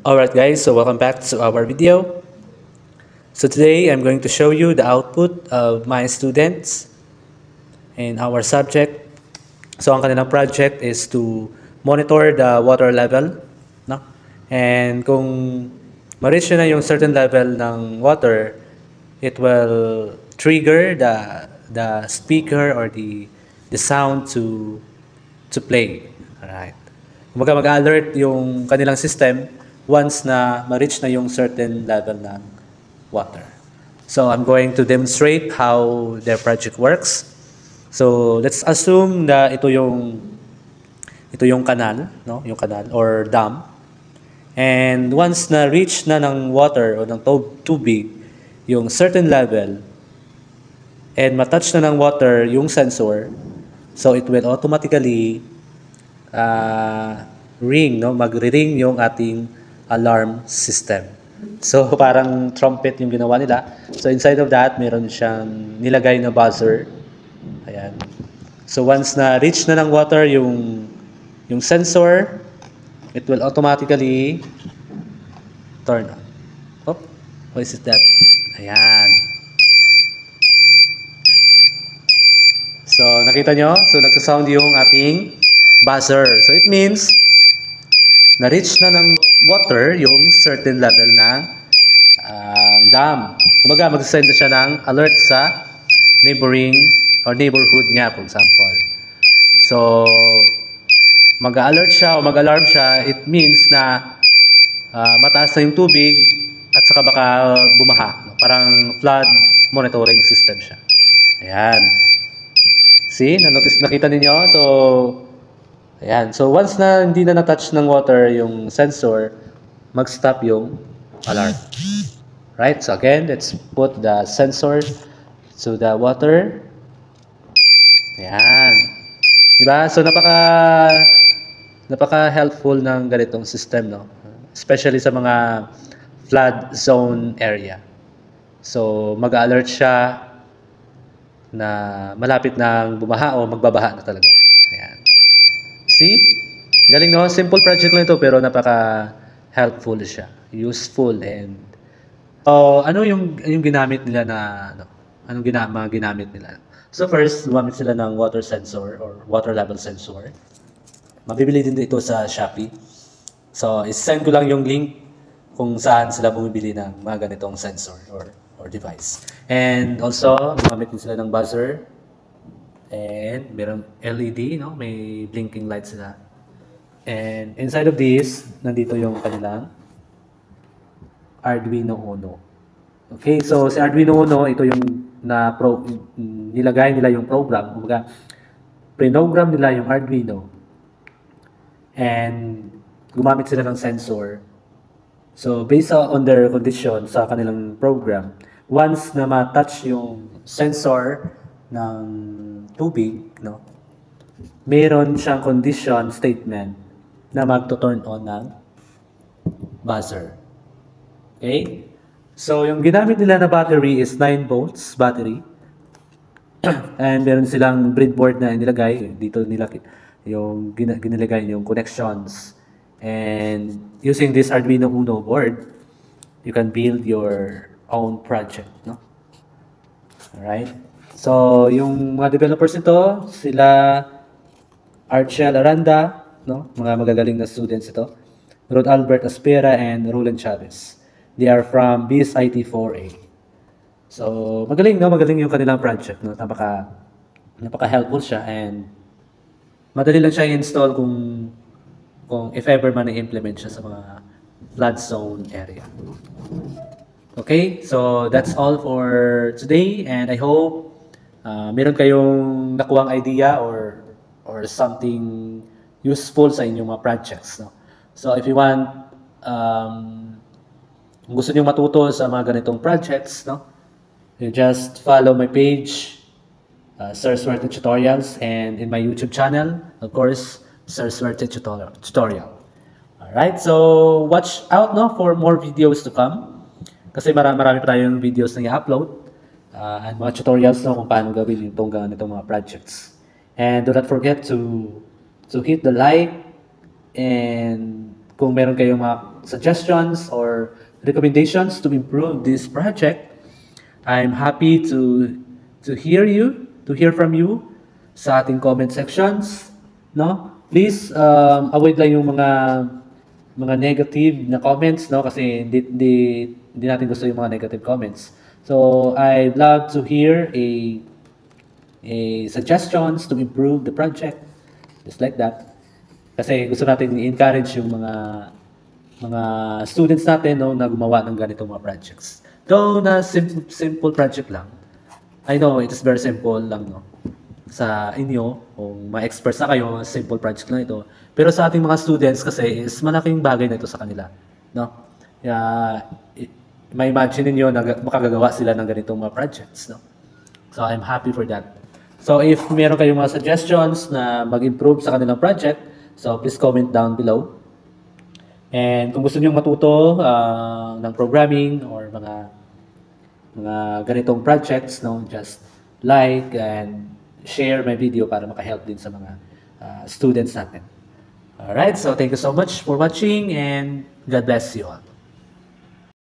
Alright guys, so welcome back to our video. So today I'm going to show you the output of my students in our subject. So ang kanilang project is to monitor the water level, no? And kung ma-reach na yung certain level ng water, it will trigger the speaker or the sound to play. Alright. Kumbaga mag-alert yung kanilang system once na ma-reach na yung certain level ng water. So I'm going to demonstrate how their project works. So let's assume na ito yung kanal, no? Yung kanal or dam. And once na reach na ng water o ng tubig yung certain level and matouch na ng water yung sensor, so it will automatically ring, no? Magre-ring yung ating alarm system. So parang trumpet yung ginawa nila. So inside of that, meron siyang nilagay na buzzer. Ayan. So once na reach na ng water yung sensor, it will automatically turn on. Oh, what is that? Ayan. So nakita nyo? So nagsasound yung ating buzzer. So it means na-reach na ng water yung certain level ng dam. Kumbaga, mag-send na siya ng alert sa neighboring or neighborhood niya, for example. So, mag-alert siya o mag-alarm siya, it means na mataas na yung tubig at saka baka bumaha. No? Parang flood monitoring system siya. Ayan. See? Nakita ninyo? So, ayan. So, once na hindi na na-touch ng water yung sensor, mag-stop yung alarm. Right? So, again, let's put the sensor to the water. Ayan. Diba? So, napaka-helpful ng ganitong system, no? Especially sa mga flood zone area. So, mag-alert siya na malapit na bumaha o magbabaha na talaga. Ayan. See? Galing, no? Simple project lang ito pero napaka-helpful siya. Useful and ano yung ginamit nila na anong mga ginamit nila? So first, gumamit sila ng water sensor or water level sensor. Mabibili din ito sa Shopee. So, is-send ko lang yung link kung saan sila bumibili ng mga ganitong sensor or device. And also, gumamit din sila ng buzzer. And meron LED, no? May blinking lights sila. And inside of this, nandito yung kanilang Arduino Uno. Okay, so si Arduino Uno, ito yung nilagay nila yung program. Kumbaga, pre-program nila yung Arduino. And gumamit sila ng sensor. So, based on their condition sa kanilang program, once na ma-touch yung sensor ng tubig, no? Meron siyang condition statement na magto-turn on ng buzzer. Okay? So, yung ginamit nila na battery is 9 volts battery. And meron silang breadboard na nilagay. Dito nila yung ginilagay yung connections. And using this Arduino Uno board, you can build your own project, no? Alright? So, yung mga developers nito, sila Archel Aranda, no? Mga magagaling na students ito. Rod Albert Aspera and Roland Chavez. They are from BSIT 4A. So, magaling, no? Magaling yung kanilang project, no? Napaka-helpful siya and madali lang siya i-install kung if ever man i-implement siya sa mga flood zone area. Okay, so that's all for today and I hope meron kayong nakuhang idea or something useful sa inyong mga projects, no? So if you want kung gusto niyo matuto sa mga ganitong projects, no? You just follow my page, Sir Swerte Tutorials, and in my YouTube channel, of course, Sir Swerte Tutorial. Alright, so watch out, no, for more videos to come. Kasi marami pa tayong videos na i-upload and mga tutorials, no, kung paano gawin itong mga projects. And do not forget to hit the like and kung meron kayong mga suggestions or recommendations to improve this project, I'm happy to hear from you sa ating comment sections, no? Please avoid lang yung mga negative na comments, no? Kasi hindi natin gusto yung mga negative comments. So I'd love to hear a suggestions to improve the project, just like that. Kasi gusto natin i-encourage yung mga students natin, no, na gumawa ng ganitong mga projects. Though na simple project lang. I know it is very simple lang, no, sa inyo, kung ma-experts na kayo, simple project lang ito. Pero sa ating mga students kasi is malaking bagay na ito sa kanila, no? Ma-imagine niyo na makagagawa sila ng ganitong mga projects, no? So I'm happy for that. So if meron kayong mga suggestions na mag-improve sa kanilang project, so please comment down below. And kung gusto niyo matuto ng programming or mga ganitong projects, no, just like and share my video para maka-help din sa mga students natin. Alright, so thank you so much for watching and God bless you all.